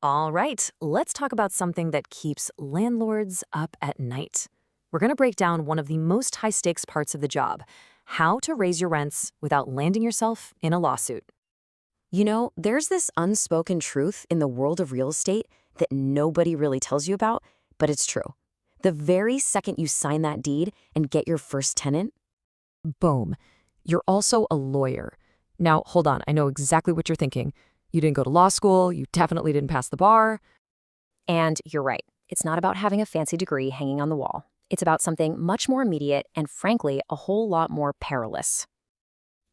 All right, let's talk about something that keeps landlords up at night. We're going to break down one of the most high-stakes parts of the job, how to raise your rents without landing yourself in a lawsuit. There's this unspoken truth in the world of real estate that nobody really tells you about, but it's true. The very second you sign that deed and get your first tenant, Boom. You're also a lawyer. Now, hold on, I know exactly what you're thinking. You didn't go to law school, you definitely didn't pass the bar. and you're right, it's not about having a fancy degree hanging on the wall. It's about something much more immediate and, frankly, a whole lot more perilous.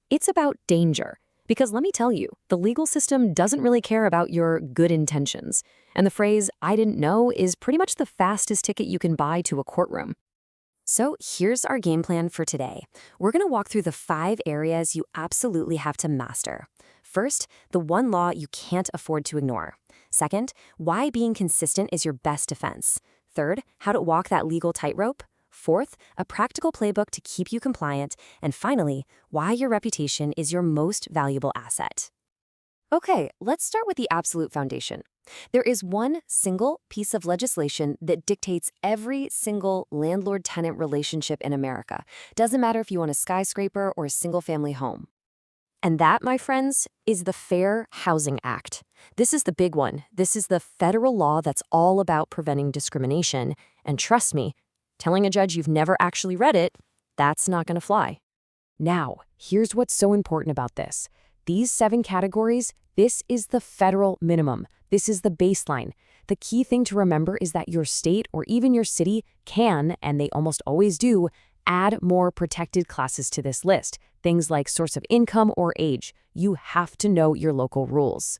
It's about danger. Because let me tell you, the legal system doesn't really care about your good intentions. And the phrase, "I didn't know," is pretty much the fastest ticket you can buy to a courtroom. So here's our game plan for today. We're going to walk through the 5 areas you absolutely have to master. First, the one law you can't afford to ignore. Second, why being consistent is your best defense. Third, how to walk that legal tightrope. Fourth, a practical playbook to keep you compliant. And finally, why your reputation is your most valuable asset. Okay, let's start with the absolute foundation. There is one single piece of legislation that dictates every single landlord-tenant relationship in America. Doesn't matter if you own a skyscraper or a single-family home. And that, my friends, is the Fair Housing Act. This is the big one. This is the federal law that's all about preventing discrimination. And trust me, telling a judge you've never actually read it, that's not going to fly. Now, here's what's so important about this. These 7 categories, this is the federal minimum. This is the baseline. The key thing to remember is that your state or even your city can, and they almost always do, add more protected classes to this list. Things like source of income or age. You have to know your local rules.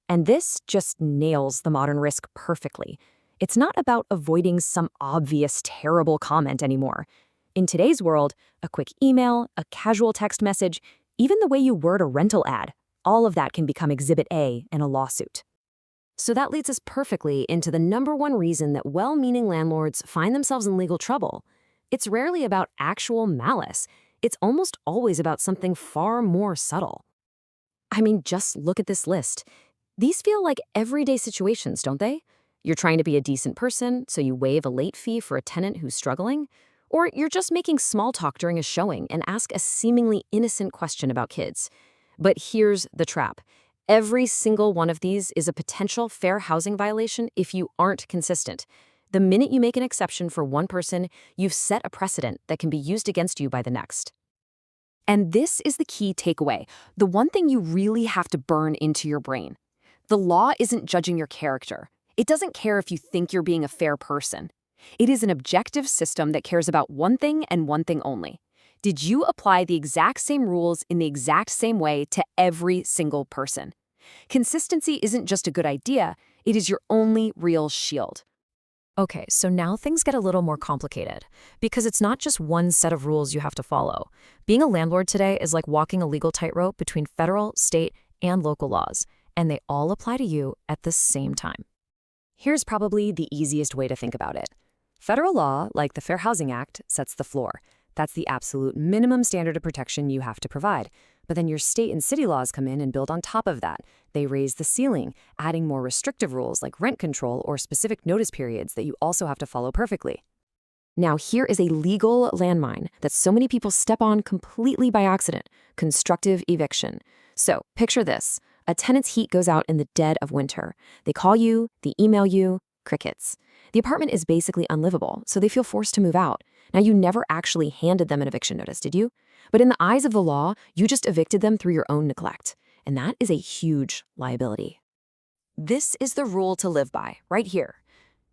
And this just nails the modern risk perfectly. It's not about avoiding some obvious, terrible comment anymore. In today's world, a quick email, a casual text message, even the way you word a rental ad, all of that can become Exhibit A in a lawsuit. So that leads us perfectly into the #1 reason that well-meaning landlords find themselves in legal trouble. It's rarely about actual malice. It's almost always about something far more subtle. I mean, just look at this list. These feel like everyday situations, don't they? You're trying to be a decent person, so you waive a late fee for a tenant who's struggling. Or you're just making small talk during a showing and ask a seemingly innocent question about kids. But here's the trap. Every single one of these is a potential fair housing violation if you aren't consistent. The minute you make an exception for one person, you've set a precedent that can be used against you by the next. And this is the key takeaway, the one thing you really have to burn into your brain. The law isn't judging your character. It doesn't care if you think you're being a fair person. It is an objective system that cares about one thing and one thing only. Did you apply the exact same rules in the exact same way to every single person? Consistency isn't just a good idea, it is your only real shield. Okay, so now things get a little more complicated, because it's not just one set of rules you have to follow. Being a landlord today is like walking a legal tightrope between federal, state, and local laws, and they all apply to you at the same time. Here's probably the easiest way to think about it. Federal law, like the Fair Housing Act, sets the floor. That's the absolute minimum standard of protection you have to provide. But then your state and city laws come in and build on top of that. They raise the ceiling, adding more restrictive rules like rent control or specific notice periods that you also have to follow perfectly. Now, here is a legal landmine that so many people step on completely by accident: constructive eviction. So, picture this. A tenant's heat goes out in the dead of winter. They call you, they email you, crickets. The apartment is basically unlivable, so they feel forced to move out. Now, you never actually handed them an eviction notice, did you? But in the eyes of the law, you just evicted them through your own neglect. And that is a huge liability. This is the rule to live by, right here.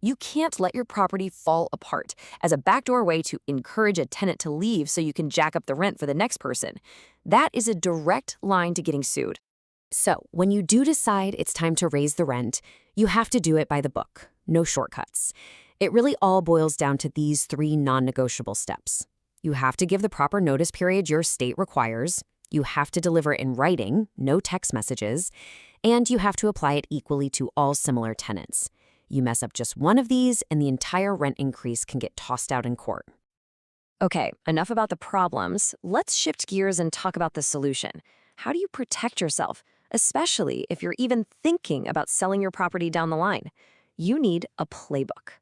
You can't let your property fall apart as a backdoor way to encourage a tenant to leave so you can jack up the rent for the next person. That is a direct line to getting sued. So, when you do decide it's time to raise the rent, you have to do it by the book. No shortcuts. It really all boils down to these 3 non-negotiable steps. You have to give the proper notice period your state requires. You have to deliver it in writing, no text messages. And you have to apply it equally to all similar tenants. You mess up just one of these, and the entire rent increase can get tossed out in court. Okay, enough about the problems. Let's shift gears and talk about the solution. How do you protect yourself? especially if you're even thinking about selling your property down the line. You need a playbook.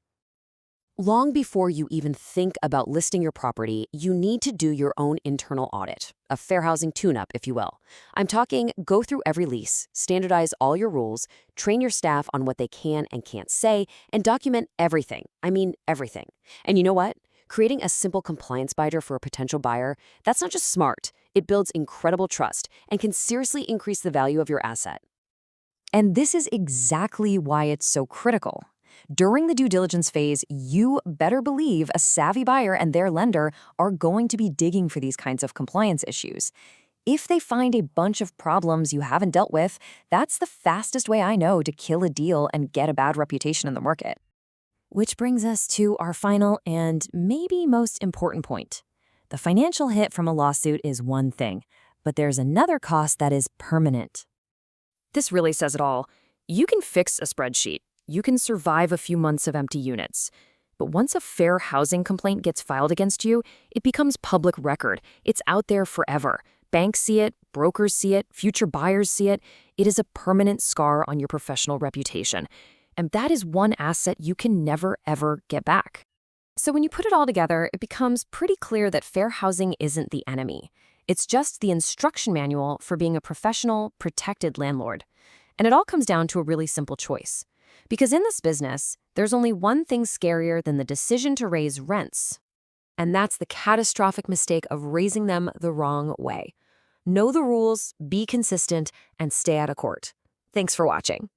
Long before you even think about listing your property, you need to do your own internal audit, a fair housing tune-up, if you will. I'm talking go through every lease, standardize all your rules, train your staff on what they can and can't say, and document everything. I mean, everything. And you know what? Creating a simple compliance binder for a potential buyer, that's not just smart. It builds incredible trust and can seriously increase the value of your asset. And this is exactly why it's so critical. During the due diligence phase, you better believe a savvy buyer and their lender are going to be digging for these kinds of compliance issues. If they find a bunch of problems you haven't dealt with, that's the fastest way I know to kill a deal and get a bad reputation in the market. Which brings us to our final and maybe most important point. The financial hit from a lawsuit is one thing, but there's another cost that is permanent. This really says it all. You can fix a spreadsheet. You can survive a few months of empty units. But once a fair housing complaint gets filed against you, it becomes public record. It's out there forever. Banks see it, brokers see it, future buyers see it. It is a permanent scar on your professional reputation. And that is one asset you can never, ever get back. So when you put it all together, it becomes pretty clear that fair housing isn't the enemy. It's just the instruction manual for being a professional, protected landlord. And it all comes down to a really simple choice. Because in this business, there's only one thing scarier than the decision to raise rents. And that's the catastrophic mistake of raising them the wrong way. Know the rules, be consistent, and stay out of court. Thanks for watching.